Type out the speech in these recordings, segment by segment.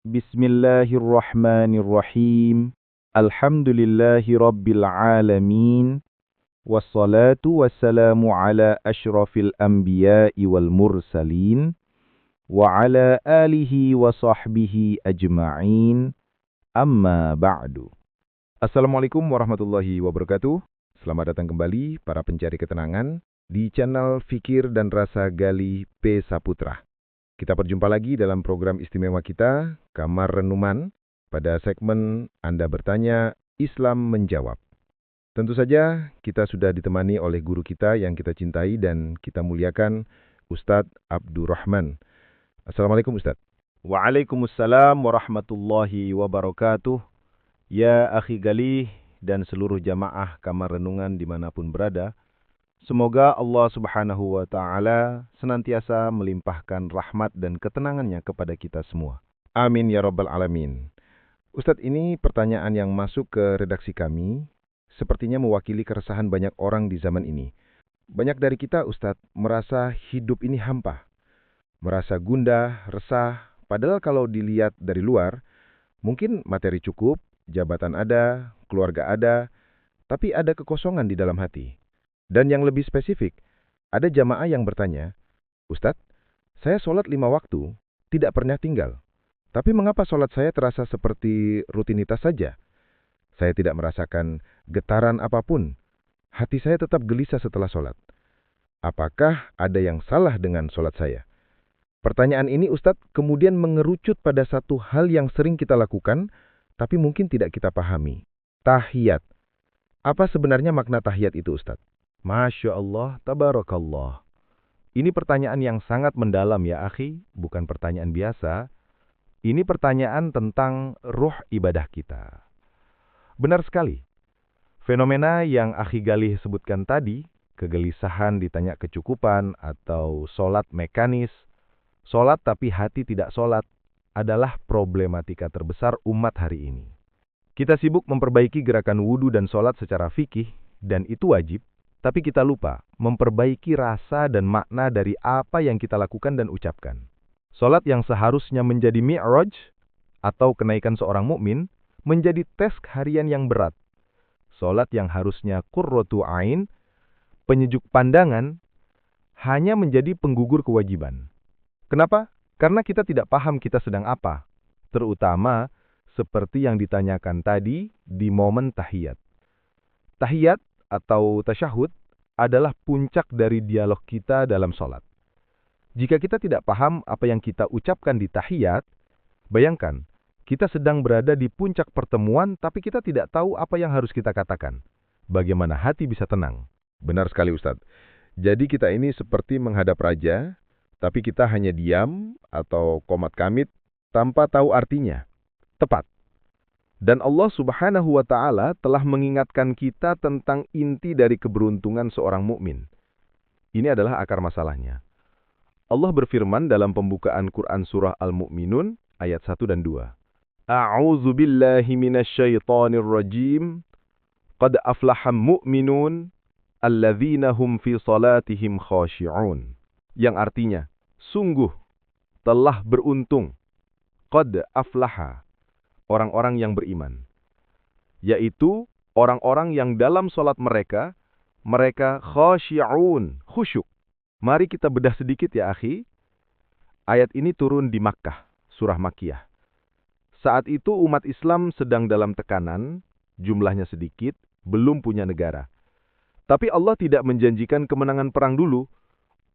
Bismillahirrahmanirrahim. Alhamdulillahi rabbil alamin. Wassalatu wassalamu ala ashrafil anbiya'i wal mursalin. Wa ala alihi wa sahbihi ajma'in. Amma ba'du. Assalamualaikum warahmatullahi wabarakatuh. Selamat datang kembali para pencari ketenangan di channel Fikir dan Rasa Gali P. Saputra. Kita berjumpa lagi dalam program istimewa kita, Kamar Renuman, pada segmen Anda Bertanya, Islam Menjawab. Tentu saja kita sudah ditemani oleh guru kita yang kita cintai dan kita muliakan, Ustadz Abdurrahman. Assalamualaikum Ustadz. Waalaikumsalam warahmatullahi wabarakatuh. Ya akhi Galih dan seluruh jamaah Kamar Renungan dimanapun berada, semoga Allah Subhanahu wa Ta'ala senantiasa melimpahkan rahmat dan ketenangannya kepada kita semua. Amin ya Rabbal Alamin. Ustadz, ini pertanyaan yang masuk ke redaksi kami, sepertinya mewakili keresahan banyak orang di zaman ini. Banyak dari kita, Ustadz, merasa hidup ini hampa, merasa gundah, resah, padahal kalau dilihat dari luar, mungkin materi cukup, jabatan ada, keluarga ada, tapi ada kekosongan di dalam hati. Dan yang lebih spesifik, ada jamaah yang bertanya, Ustadz, saya sholat 5 waktu, tidak pernah tinggal. Tapi mengapa sholat saya terasa seperti rutinitas saja? Saya tidak merasakan getaran apapun. Hati saya tetap gelisah setelah sholat. Apakah ada yang salah dengan sholat saya? Pertanyaan ini Ustadz kemudian mengerucut pada satu hal yang sering kita lakukan, tapi mungkin tidak kita pahami. Tahiyat. Apa sebenarnya makna tahiyat itu Ustadz? Masya Allah, tabarakallah. Ini pertanyaan yang sangat mendalam ya akhi, bukan pertanyaan biasa. Ini pertanyaan tentang ruh ibadah kita. Benar sekali. Fenomena yang akhi Galih sebutkan tadi, kegelisahan ditanya kecukupan atau sholat mekanis, sholat tapi hati tidak sholat, adalah problematika terbesar umat hari ini. Kita sibuk memperbaiki gerakan wudu dan sholat secara fikih, dan itu wajib. Tapi kita lupa memperbaiki rasa dan makna dari apa yang kita lakukan dan ucapkan. Salat yang seharusnya menjadi mi'raj atau kenaikan seorang mukmin menjadi tes harian yang berat. Salat yang harusnya qurratu ain, penyejuk pandangan, hanya menjadi penggugur kewajiban. Kenapa? Karena kita tidak paham kita sedang apa. Terutama seperti yang ditanyakan tadi di momen tahiyat. Tahiyat atau tasyahud adalah puncak dari dialog kita dalam sholat. Jika kita tidak paham apa yang kita ucapkan di tahiyat, bayangkan, kita sedang berada di puncak pertemuan tapi kita tidak tahu apa yang harus kita katakan. Bagaimana hati bisa tenang? Benar sekali Ustadz. Jadi kita ini seperti menghadap raja, tapi kita hanya diam atau qomat kamit tanpa tahu artinya. Tepat. Dan Allah Subhanahu wa Ta'ala telah mengingatkan kita tentang inti dari keberuntungan seorang mukmin. Ini adalah akar masalahnya. Allah berfirman dalam pembukaan Quran surah Al-Mu'minun ayat 1 dan 2. A'udzu billahi minasyaitonir rajim. Qad aflahal mu'minun alladzina hum fi salatihim khashi'un. Yang artinya, sungguh telah beruntung. Qad aflaha. Orang-orang yang beriman, yaitu orang-orang yang dalam sholat mereka khasyi'un, khusyuk. Mari kita bedah sedikit ya akhi. Ayat ini turun di Makkah, surah Makkiyah. Saat itu umat Islam sedang dalam tekanan, jumlahnya sedikit, belum punya negara. Tapi Allah tidak menjanjikan kemenangan perang dulu.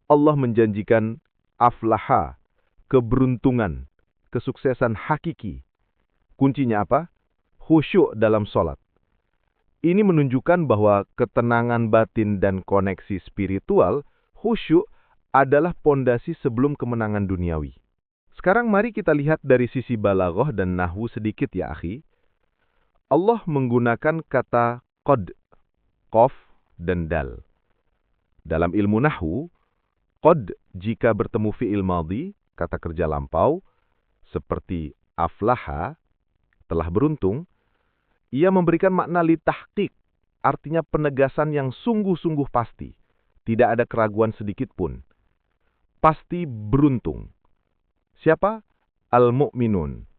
Allah menjanjikan aflaha, keberuntungan, kesuksesan hakiki. Kuncinya apa? Khusyuk dalam sholat. Ini menunjukkan bahwa ketenangan batin dan koneksi spiritual, khusyuk adalah pondasi sebelum kemenangan duniawi. Sekarang mari kita lihat dari sisi balaghah dan nahwu sedikit ya akhi. Allah menggunakan kata qad, qaf, dan dal. Dalam ilmu nahwu, qad jika bertemu fi'il madhi, kata kerja lampau, seperti aflaha, telah beruntung, ia memberikan makna litahqiq, artinya penegasan yang sungguh-sungguh pasti. Tidak ada keraguan sedikit pun. Pasti beruntung. Siapa? Al-mu'minun.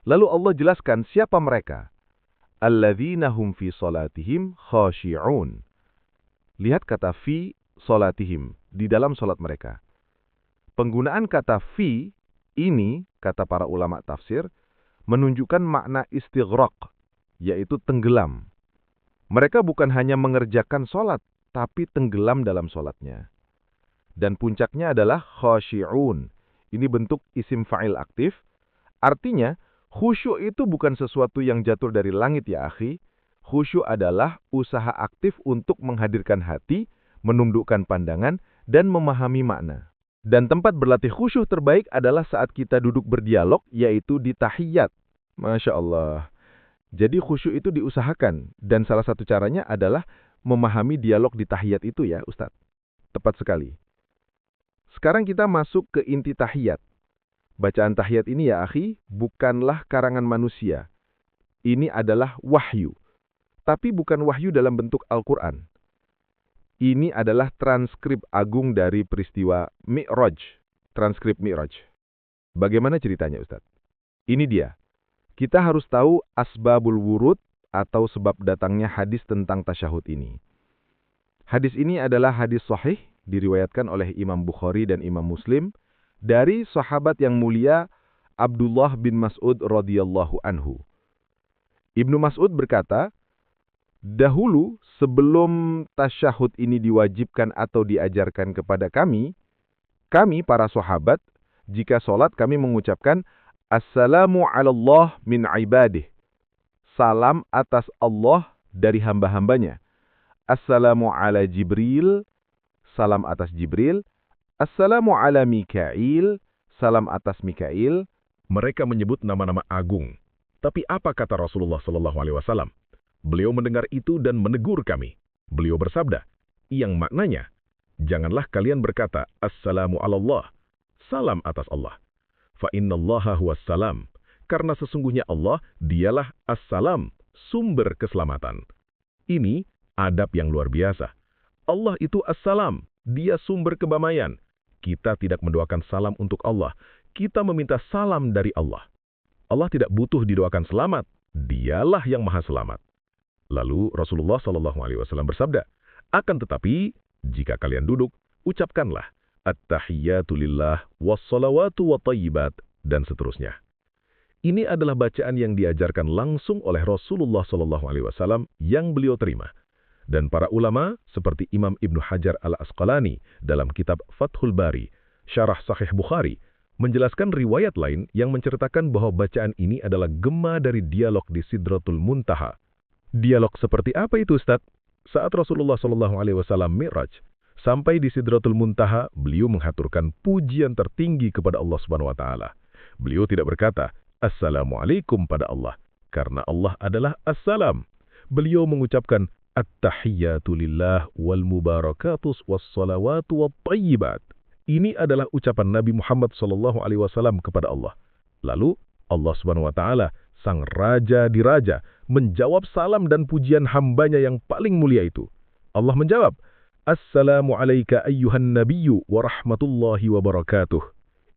Lalu Allah jelaskan siapa mereka. Alladzina hum fi salatihim khashi'un. Lihat kata fi salatihim, di dalam salat mereka. Penggunaan kata fi ini, kata para ulama tafsir, menunjukkan makna istighraq, yaitu tenggelam. Mereka bukan hanya mengerjakan salat, tapi tenggelam dalam salatnya. Dan puncaknya adalah khashi'un. Ini bentuk isim fa'il aktif. Artinya, khusyuk itu bukan sesuatu yang jatuh dari langit ya akhi. Khusyuk adalah usaha aktif untuk menghadirkan hati, menundukkan pandangan, dan memahami makna. Dan tempat berlatih khusyuk terbaik adalah saat kita duduk berdialog, yaitu di tahiyat. Masya Allah. Jadi khusyuk itu diusahakan, dan salah satu caranya adalah memahami dialog di tahiyat itu ya Ustadz. Tepat sekali. Sekarang kita masuk ke inti tahiyat. Bacaan tahiyat ini ya akhi, bukanlah karangan manusia. Ini adalah wahyu. Tapi bukan wahyu dalam bentuk Al-Quran. Ini adalah transkrip agung dari peristiwa Mi'raj. Transkrip Mi'raj. Bagaimana ceritanya Ustadz? Ini dia. Kita harus tahu asbabul wurud atau sebab datangnya hadis tentang tasyahud ini. Hadis ini adalah hadis sahih, diriwayatkan oleh Imam Bukhari dan Imam Muslim, dari sahabat yang mulia Abdullah bin Mas'ud radhiyallahu anhu. Ibnu Mas'ud berkata, dahulu sebelum tasyahud ini diwajibkan atau diajarkan kepada kami para sahabat, jika sholat kami mengucapkan Assalamu ala Allah min ibadih. Salam atas Allah dari hamba-hambanya. Assalamu ala Jibril. Salam atas Jibril. Assalamu ala Mikail. Salam atas Mikail. Mereka menyebut nama-nama agung. Tapi apa kata Rasulullah SAW? Beliau mendengar itu dan menegur kami. Beliau bersabda, yang maknanya, janganlah kalian berkata, Assalamu ala Allah. Salam atas Allah. Fa innallaha huwas salam. Karena sesungguhnya Allah, dialah as-salam, sumber keselamatan. Ini adab yang luar biasa. Allah itu as-salam, dia sumber kebamaian. Kita tidak mendoakan salam untuk Allah, kita meminta salam dari Allah. Allah tidak butuh didoakan selamat, dialah yang maha selamat. Lalu Rasulullah SAW bersabda, akan tetapi, jika kalian duduk, ucapkanlah, At-tahiyyatu lillah, wassalawatu wa tayyibat, dan seterusnya. Ini adalah bacaan yang diajarkan langsung oleh Rasulullah SAW yang beliau terima. Dan para ulama seperti Imam Ibnu Hajar al-Asqalani dalam kitab Fathul Bari, Syarah Sahih Bukhari, menjelaskan riwayat lain yang menceritakan bahwa bacaan ini adalah gema dari dialog di Sidratul Muntaha. Dialog seperti apa itu Ustaz? Saat Rasulullah SAW Mi'raj, sampai di Sidratul Muntaha, beliau menghaturkan pujian tertinggi kepada Allah Subhanahu wa taala. Beliau tidak berkata, Assalamualaikum pada Allah, karena Allah adalah Assalam. Beliau mengucapkan, At-tahiyyatu lillah wal mubarakatus wassalawatu wat tayyibat. Ini adalah ucapan Nabi Muhammad SAW kepada Allah. Lalu, Allah Subhanahu wa taala, sang Raja di Raja, menjawab salam dan pujian hambanya yang paling mulia itu. Allah menjawab, Assalamu alayka ayyuhan nabiyyu wa rahmatullahi wa barakatuh.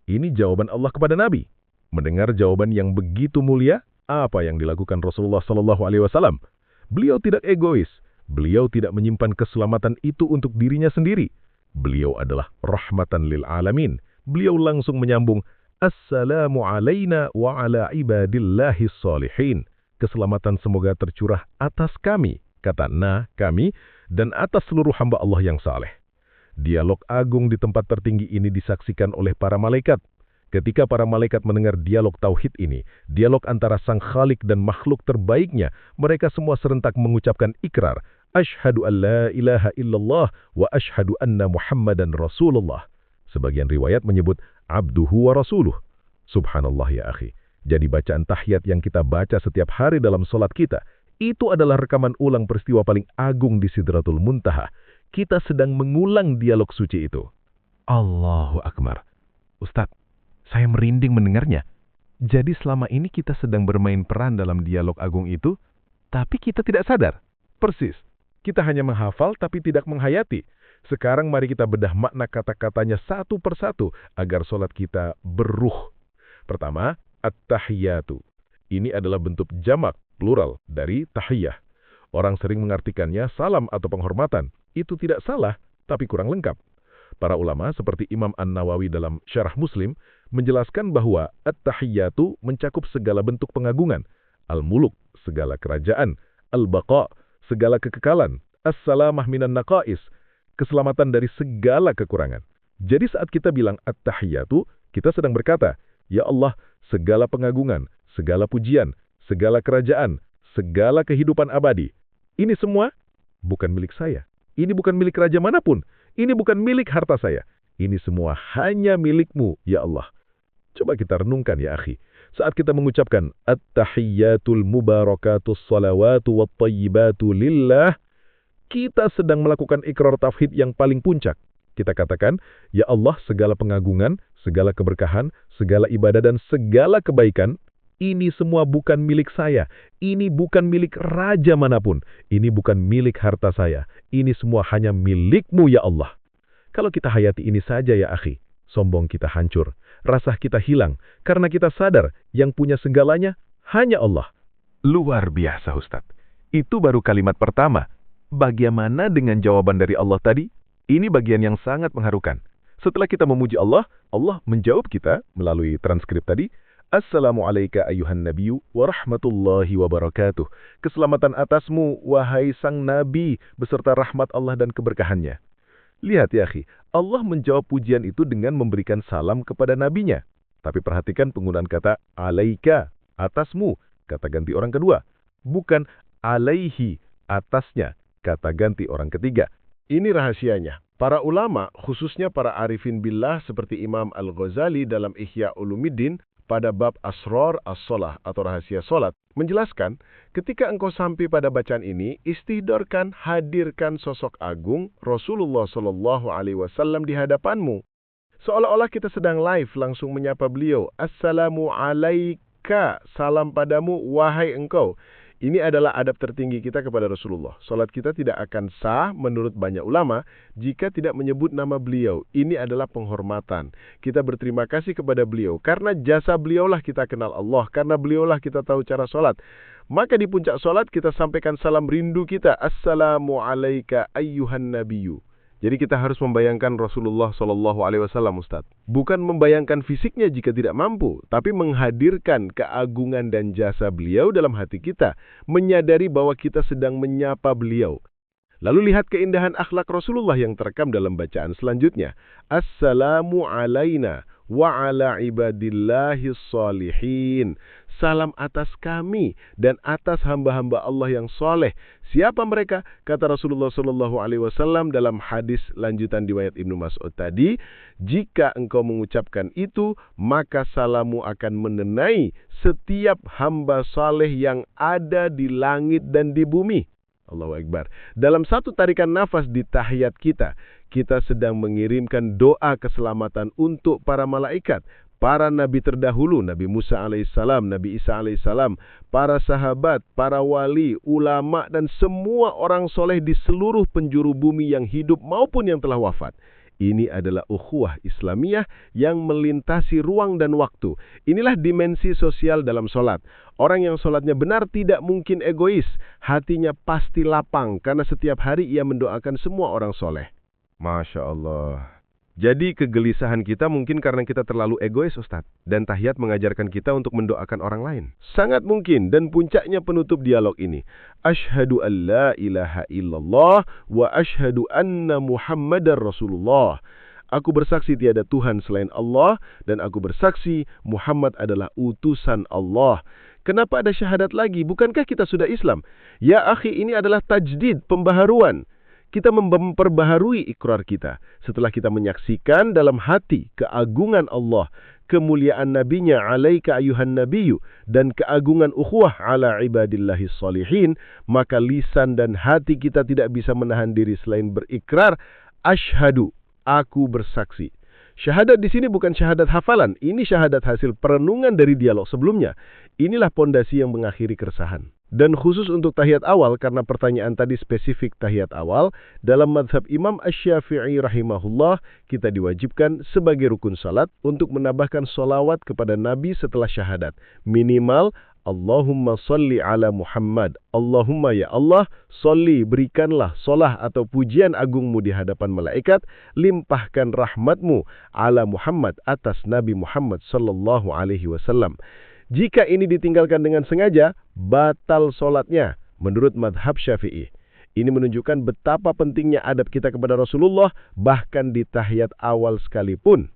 Ini jawaban Allah kepada Nabi. Mendengar jawaban yang begitu mulia, apa yang dilakukan Rasulullah SAW? Beliau tidak egois. Beliau tidak menyimpan keselamatan itu untuk dirinya sendiri. Beliau adalah rahmatan lil alamin. Beliau langsung menyambung, Assalamu alayna wa ala ibadillahis salihin. Keselamatan semoga tercurah atas kami, kata kami, dan atas seluruh hamba Allah yang saleh. Dialog agung di tempat tertinggi ini disaksikan oleh para malaikat. Ketika para malaikat mendengar dialog tauhid ini, dialog antara sang Khalik dan makhluk terbaiknya, mereka semua serentak mengucapkan ikrar, Ashhadu an la ilaha illallah wa ashhadu anna Muhammadan Rasulullah. Sebagian riwayat menyebut abduhu wa rasuluh. Subhanallah ya akhi. Jadi bacaan tahiyat yang kita baca setiap hari dalam solat kita, itu adalah rekaman ulang peristiwa paling agung di Sidratul Muntaha. Kita sedang mengulang dialog suci itu. Allahu Akbar. Ustadz, saya merinding mendengarnya. Jadi selama ini kita sedang bermain peran dalam dialog agung itu, tapi kita tidak sadar. Persis. Kita hanya menghafal tapi tidak menghayati. Sekarang mari kita bedah makna kata-katanya satu persatu agar solat kita berruh. Pertama, at-tahiyyatu. Ini adalah bentuk jamak, plural, dari tahiyyah. Orang sering mengartikannya salam atau penghormatan. Itu tidak salah, tapi kurang lengkap. Para ulama seperti Imam An-Nawawi dalam Syarah Muslim menjelaskan bahwa at-tahiyyatu mencakup segala bentuk pengagungan. Al-muluk, segala kerajaan. Al-baqa, segala kekekalan. As-salamah minan naqais, keselamatan dari segala kekurangan. Jadi saat kita bilang at-tahiyyatu, kita sedang berkata, Ya Allah, segala pengagungan, segala pujian, segala kerajaan, segala kehidupan abadi. Ini semua bukan milik saya. Ini bukan milik raja manapun. Ini bukan milik harta saya. Ini semua hanya milik-Mu, ya Allah. Coba kita renungkan ya akhi. Saat kita mengucapkan at-tahiyyatul mubarakatus salawatu wat tayyibatu lillah, kita sedang melakukan ikrar tauhid yang paling puncak. Kita katakan, ya Allah, segala pengagungan, segala keberkahan, segala ibadah dan segala kebaikan, ini semua bukan milik saya. Ini bukan milik raja manapun. Ini bukan milik harta saya. Ini semua hanya milik-Mu ya Allah. Kalau kita hayati ini saja ya akhi, sombong kita hancur. Rasa kita hilang karena kita sadar yang punya segalanya hanya Allah. Luar biasa Ustadz. Itu baru kalimat pertama. Bagaimana dengan jawaban dari Allah tadi? Ini bagian yang sangat mengharukan. Setelah kita memuji Allah, Allah menjawab kita melalui transkrip tadi. Assalamualaikum ayuhan nabiyyu wa rahmatullahi wa barakatuh. Keselamatan atasmu, wahai sang nabi, beserta rahmat Allah dan keberkahannya. Lihat ya akhi, Allah menjawab pujian itu dengan memberikan salam kepada nabinya. Tapi perhatikan penggunaan kata alaika, atasmu, kata ganti orang kedua. Bukan alaihi, atasnya, kata ganti orang ketiga. Ini rahasianya. Para ulama, khususnya para arifin billah seperti Imam Al-Ghazali dalam Ihya Ulumuddin pada bab Asrar as-Shalah atau rahasia salat, menjelaskan, ketika engkau sampai pada bacaan ini, istihdorkan, hadirkan sosok agung Rasulullah Shallallahu Alaihi Wasallam di hadapanmu. Seolah-olah kita sedang live langsung menyapa beliau. Assalamu alaika, salam padamu, wahai engkau. Ini adalah adab tertinggi kita kepada Rasulullah. Salat kita tidak akan sah menurut banyak ulama jika tidak menyebut nama beliau. Ini adalah penghormatan. Kita berterima kasih kepada beliau. Karena jasa beliaulah kita kenal Allah. Karena beliaulah kita tahu cara salat. Maka di puncak salat kita sampaikan salam rindu kita. Assalamu alaika ayyuhan nabiyyu. Jadi kita harus membayangkan Rasulullah SAW, Ustaz. Bukan membayangkan fisiknya jika tidak mampu, tapi menghadirkan keagungan dan jasa beliau dalam hati kita, menyadari bahwa kita sedang menyapa beliau. Lalu lihat keindahan akhlak Rasulullah yang terekam dalam bacaan selanjutnya. Assalamu alaina wa ala ibadillahis salihin. Salam atas kami dan atas hamba-hamba Allah yang soleh. Siapa mereka? Kata Rasulullah SAW dalam hadis lanjutan riwayat Ibnu Mas'ud tadi, jika engkau mengucapkan itu, maka salamu akan mengenai setiap hamba saleh yang ada di langit dan di bumi. Allahu Akbar. Dalam satu tarikan nafas di tahiyat kita, kita sedang mengirimkan doa keselamatan untuk para malaikat, para nabi terdahulu, Nabi Musa alaihissalam, Nabi Isa alaihissalam, para sahabat, para wali, ulama, dan semua orang soleh di seluruh penjuru bumi yang hidup maupun yang telah wafat. Ini adalah ukhuwah Islamiyah yang melintasi ruang dan waktu. Inilah dimensi sosial dalam solat. Orang yang solatnya benar tidak mungkin egois. Hatinya pasti lapang karena setiap hari ia mendoakan semua orang soleh. Masya Allah. Jadi kegelisahan kita mungkin karena kita terlalu egois Ustadz. Dan tahiyat mengajarkan kita untuk mendoakan orang lain. Sangat mungkin, dan puncaknya penutup dialog ini. Ashhadu an la ilaha illallah wa ashhadu anna Muhammadar Rasulullah. Aku bersaksi tiada Tuhan selain Allah, dan aku bersaksi Muhammad adalah utusan Allah. Kenapa ada syahadat lagi? Bukankah kita sudah Islam? Ya akhi, ini adalah tajdid, pembaharuan. Kita memperbaharui ikrar kita setelah kita menyaksikan dalam hati keagungan Allah, kemuliaan nabinya alaika ayuhan nabiyyu, dan keagungan ukhuwah ala ibadillahis salihin, maka lisan dan hati kita tidak bisa menahan diri selain berikrar asyhadu, aku bersaksi. Syahadat di sini bukan syahadat hafalan, ini syahadat hasil perenungan dari dialog sebelumnya. Inilah pondasi yang mengakhiri keresahan. Dan khusus untuk tahiyat awal, karena pertanyaan tadi spesifik tahiyat awal, dalam mazhab Imam Asy-Syafi'i rahimahullah, kita diwajibkan sebagai rukun salat untuk menambahkan sholawat kepada Nabi setelah syahadat. Minimal Allahumma salli ala Muhammad. Allahumma ya Allah, salli, berikanlah solah atau pujian agungmu di hadapan malaikat, limpahkan rahmatmu ala Muhammad, atas Nabi Muhammad sallallahu alaihi wasallam. Jika ini ditinggalkan dengan sengaja, batal solatnya menurut madhab Syafi'i. Ini menunjukkan betapa pentingnya adab kita kepada Rasulullah, bahkan di tahiyat awal sekalipun.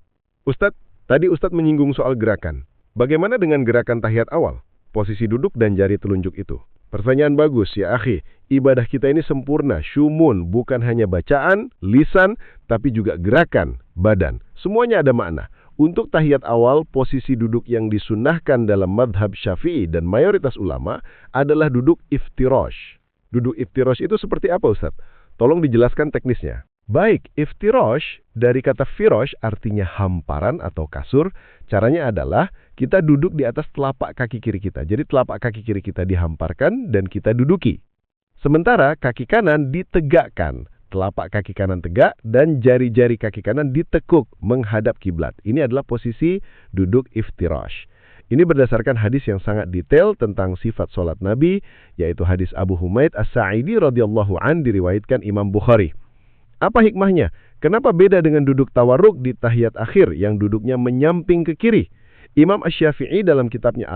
Ustadz, tadi Ustadz menyinggung soal gerakan. Bagaimana dengan gerakan tahiyat awal? Posisi duduk dan jari telunjuk itu. Pertanyaan bagus ya akhi. Ibadah kita ini sempurna, syumun, bukan hanya bacaan, lisan, tapi juga gerakan, badan. Semuanya ada makna. Untuk tahiyat awal, posisi duduk yang disunnahkan dalam madhab Syafi'i dan mayoritas ulama adalah duduk iftirash. Duduk iftirash itu seperti apa Ustaz? Tolong dijelaskan teknisnya. Baik, iftirash dari kata firash artinya hamparan atau kasur. Caranya adalah kita duduk di atas telapak kaki kiri kita. Jadi telapak kaki kiri kita dihamparkan dan kita duduki. Sementara kaki kanan ditegakkan. Telapak kaki kanan tegak dan jari-jari kaki kanan ditekuk menghadap kiblat. Ini adalah posisi duduk iftirash. Ini berdasarkan hadis yang sangat detail tentang sifat solat Nabi, yaitu hadis Abu Humaid As-Sa'idi radhiyallahu an, diriwayatkan Imam Bukhari. Apa hikmahnya? Kenapa beda dengan duduk tawarruk di tahiyat akhir yang duduknya menyamping ke kiri? Imam Asy-Syafi'i dalam kitabnya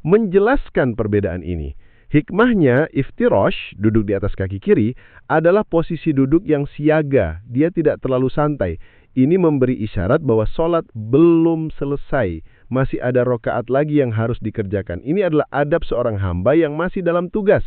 menjelaskan perbedaan ini. Hikmahnya, iftirash, duduk di atas kaki kiri, adalah posisi duduk yang siaga. Dia tidak terlalu santai. Ini memberi isyarat bahwa solat belum selesai. Masih ada rakaat lagi yang harus dikerjakan. Ini adalah adab seorang hamba yang masih dalam tugas.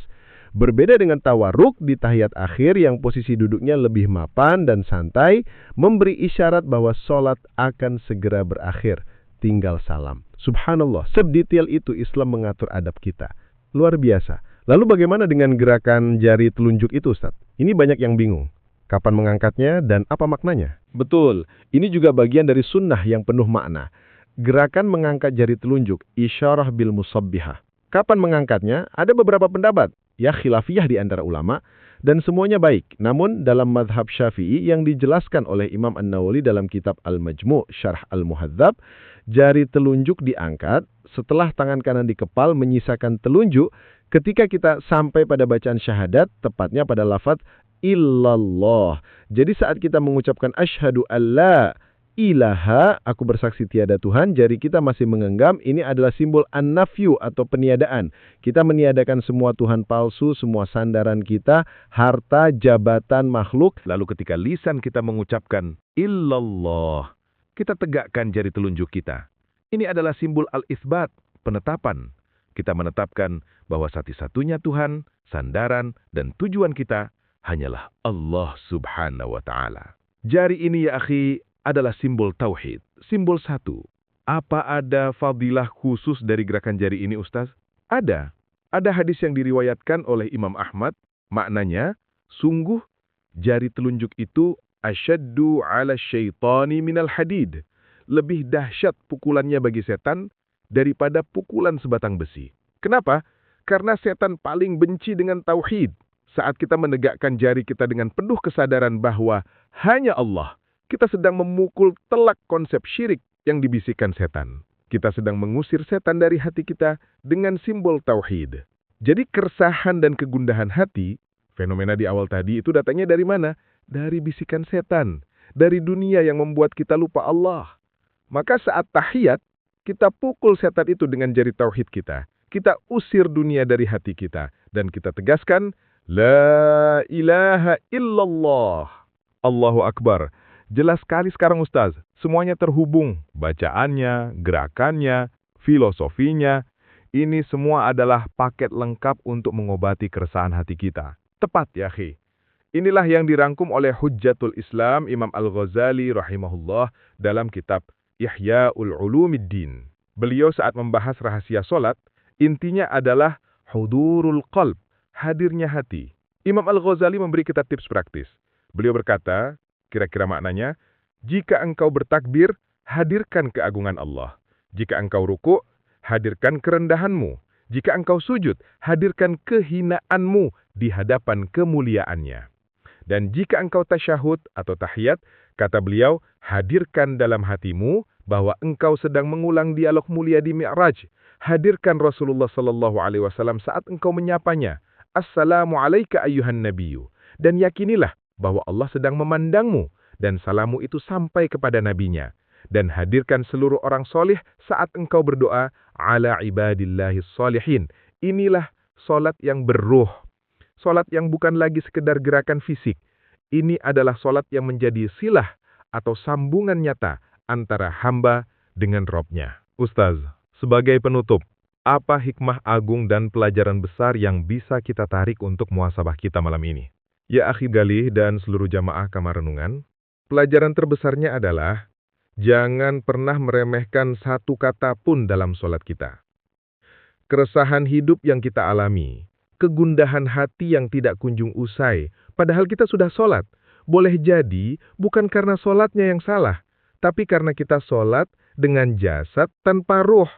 Berbeda dengan tawarruk di tahiyat akhir yang posisi duduknya lebih mapan dan santai, memberi isyarat bahwa solat akan segera berakhir. Tinggal salam. Subhanallah, sedetail itu Islam mengatur adab kita. Luar biasa. Lalu bagaimana dengan gerakan jari telunjuk itu Ustaz? Ini banyak yang bingung. Kapan mengangkatnya dan apa maknanya? Betul, ini juga bagian dari sunnah yang penuh makna. Gerakan mengangkat jari telunjuk, isyarah bil musabbihah. Kapan mengangkatnya? Ada beberapa pendapat. Ya, khilafiyah di antara ulama, dan semuanya baik. Namun dalam madhab Syafi'i yang dijelaskan oleh Imam An-Nawawi dalam kitab Al-Majmu' Syarh Al-Muhadzab, jari telunjuk diangkat setelah tangan kanan dikepal menyisakan telunjuk ketika kita sampai pada bacaan syahadat, tepatnya pada lafaz illallah. Jadi saat kita mengucapkan asyhadu alla ilaha, aku bersaksi tiada Tuhan, jari kita masih menggenggam. Ini adalah simbol an-nafyu atau peniadaan. Kita meniadakan semua Tuhan palsu, semua sandaran kita, harta, jabatan, makhluk. Lalu ketika lisan kita mengucapkan illallah, kita tegakkan jari telunjuk kita. Ini adalah simbol al-itsbat, penetapan. Kita menetapkan bahwa satu-satunya Tuhan, sandaran, dan tujuan kita hanyalah Allah subhanahu wa ta'ala. Jari ini ya akhi adalah simbol tauhid, simbol satu. Apa ada fadilah khusus dari gerakan jari ini Ustaz? Ada. Ada hadis yang diriwayatkan oleh Imam Ahmad, maknanya, sungguh jari telunjuk itu asyaddu ala syaitani minal hadid. Lebih dahsyat pukulannya bagi setan daripada pukulan sebatang besi. Kenapa? Karena setan paling benci dengan tauhid. Saat kita menegakkan jari kita dengan penuh kesadaran bahwa hanya Allah, kita sedang memukul telak konsep syirik yang dibisikkan setan. Kita sedang mengusir setan dari hati kita dengan simbol tauhid. Jadi keresahan dan kegundahan hati, fenomena di awal tadi itu datangnya dari mana? Dari bisikan setan. Dari dunia yang membuat kita lupa Allah. Maka saat tahiyat, kita pukul setan itu dengan jari tauhid kita. Kita usir dunia dari hati kita. Dan kita tegaskan, La ilaha illallah. Allahu Akbar. Jelas sekali sekarang Ustaz, semuanya terhubung. Bacaannya, gerakannya, filosofinya. Ini semua adalah paket lengkap untuk mengobati keresahan hati kita. Tepat ya akhi. Inilah yang dirangkum oleh Hujjatul Islam Imam Al-Ghazali rahimahullah dalam kitab Ihya'ul Ulumiddin. Beliau saat membahas rahasia solat, intinya adalah hudurul qalb, hadirnya hati. Imam Al-Ghazali memberi kita tips praktis. Beliau berkata, kira-kira maknanya, jika engkau bertakbir, hadirkan keagungan Allah. Jika engkau ruku', hadirkan kerendahanmu. Jika engkau sujud, hadirkan kehinaanmu di hadapan kemuliaannya. Dan jika engkau tasyahud atau tahiyat, kata beliau, hadirkan dalam hatimu bahwa engkau sedang mengulang dialog mulia di Mi'raj. Hadirkan Rasulullah Sallallahu Alaihi Wasallam saat engkau menyapanya. Assalamu alayka ayyuhan nabiyyu. Dan yakinilah bahwa Allah sedang memandangmu dan salammu itu sampai kepada nabinya. Dan hadirkan seluruh orang soleh saat engkau berdoa ala ibadillahis solihin. Inilah solat yang berruh. Solat yang bukan lagi sekedar gerakan fisik. Ini adalah solat yang menjadi silah atau sambungan nyata antara hamba dengan Robnya. Ustaz, sebagai penutup, apa hikmah agung dan pelajaran besar yang bisa kita tarik untuk muhasabah kita malam ini? Ya akhi Galih dan seluruh jamaah kamar renungan, pelajaran terbesarnya adalah jangan pernah meremehkan satu kata pun dalam solat kita. Keresahan hidup yang kita alami, kegundahan hati yang tidak kunjung usai, padahal kita sudah solat, boleh jadi bukan karena solatnya yang salah, tapi karena kita solat dengan jasad tanpa ruh.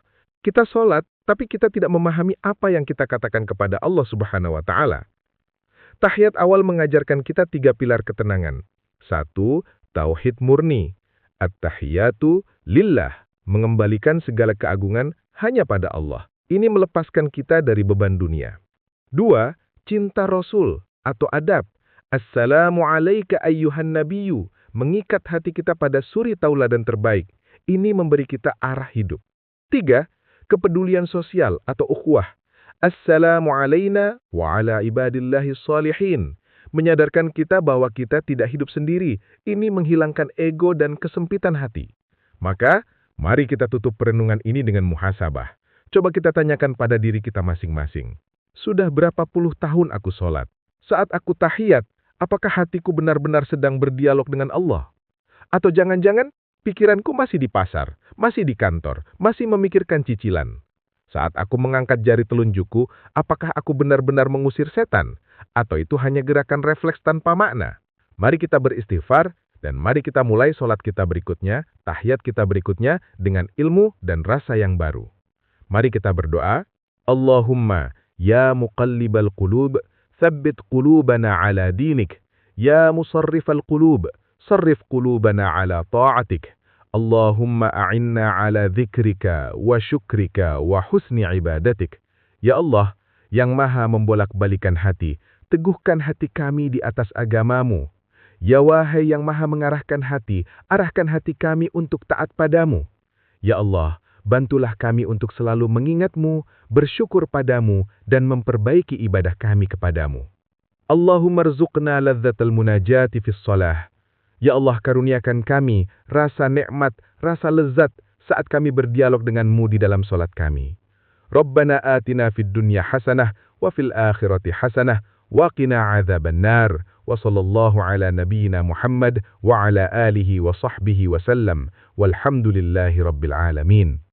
Kita solat, tapi kita tidak memahami apa yang kita katakan kepada Allah Subhanahu wa Ta'ala. Tahiyat awal mengajarkan kita 3 pilar ketenangan. 1. Tauhid murni. At-tahiyatu lillah, mengembalikan segala keagungan hanya pada Allah. Ini melepaskan kita dari beban dunia. 2. Cinta Rasul atau adab. Assalamu alayka ayyuhan nabiyyu, mengikat hati kita pada suri tauladan terbaik. Ini memberi kita arah hidup. 3. Kepedulian sosial atau ukhuwah. Assalamu alayna wa ala ibadillahis salihin. Menyadarkan kita bahwa kita tidak hidup sendiri. Ini menghilangkan ego dan kesempitan hati. Maka, mari kita tutup perenungan ini dengan muhasabah. Coba kita tanyakan pada diri kita masing-masing. Sudah berapa puluh tahun aku sholat? Saat aku tahiyat, apakah hatiku benar-benar sedang berdialog dengan Allah? Atau jangan-jangan pikiranku masih di pasar, masih di kantor, masih memikirkan cicilan? Saat aku mengangkat jari telunjukku, apakah aku benar-benar mengusir setan? Atau itu hanya gerakan refleks tanpa makna? Mari kita beristighfar, dan mari kita mulai sholat kita berikutnya, tahiyat kita berikutnya, dengan ilmu dan rasa yang baru. Mari kita berdoa, Allahumma ya muqallibal qulub, thabbit qulubana ala dinik, ya musarrifal qulub, sarrif qulubana ala ta'atik. Allahumma a'inna ala dzikrika wa syukrika wa husni ibadatik. Ya Allah, yang maha membolak-balikan hati, teguhkan hati kami di atas agamamu. Ya wahai yang maha mengarahkan hati, arahkan hati kami untuk taat padamu. Ya Allah, bantulah kami untuk selalu mengingatmu, bersyukur padamu, dan memperbaiki ibadah kami kepadamu. Allahumma rzuqna ladzatal munajati fis shalah. Ya Allah, karuniakan kami rasa nikmat, rasa lezat saat kami berdialog denganmu di dalam solat kami. Rabbana atina fid dunya hasanah wa fil akhirati hasanah wa qina adzaban nar. Wa sallallahu ala nabiyyina Muhammad wa ala alihi wa sahbihi wa sallam. Walhamdulillahi rabbil alamin.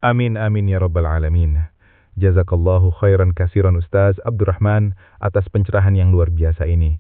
Amin amin ya rabbal alamin. Jazakallahu khairan kasiran Ustaz Abdurrahman atas pencerahan yang luar biasa ini.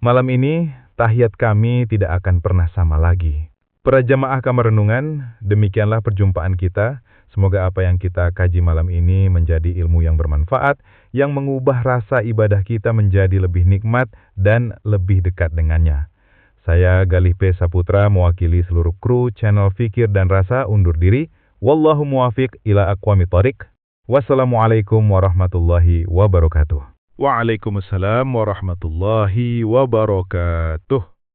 Malam ini tahiyat kami tidak akan pernah sama lagi. Para jamaah kamar renungan, demikianlah perjumpaan kita. Semoga apa yang kita kaji malam ini menjadi ilmu yang bermanfaat, yang mengubah rasa ibadah kita menjadi lebih nikmat dan lebih dekat dengannya. Saya Galih P. Saputra mewakili seluruh kru channel Fikir dan Rasa undur diri. Wallahu muwafiq ila aqwamit thoriq. Wassalamualaikum warahmatullahi wabarakatuh. Waalaikumsalam warahmatullahi wabarakatuh.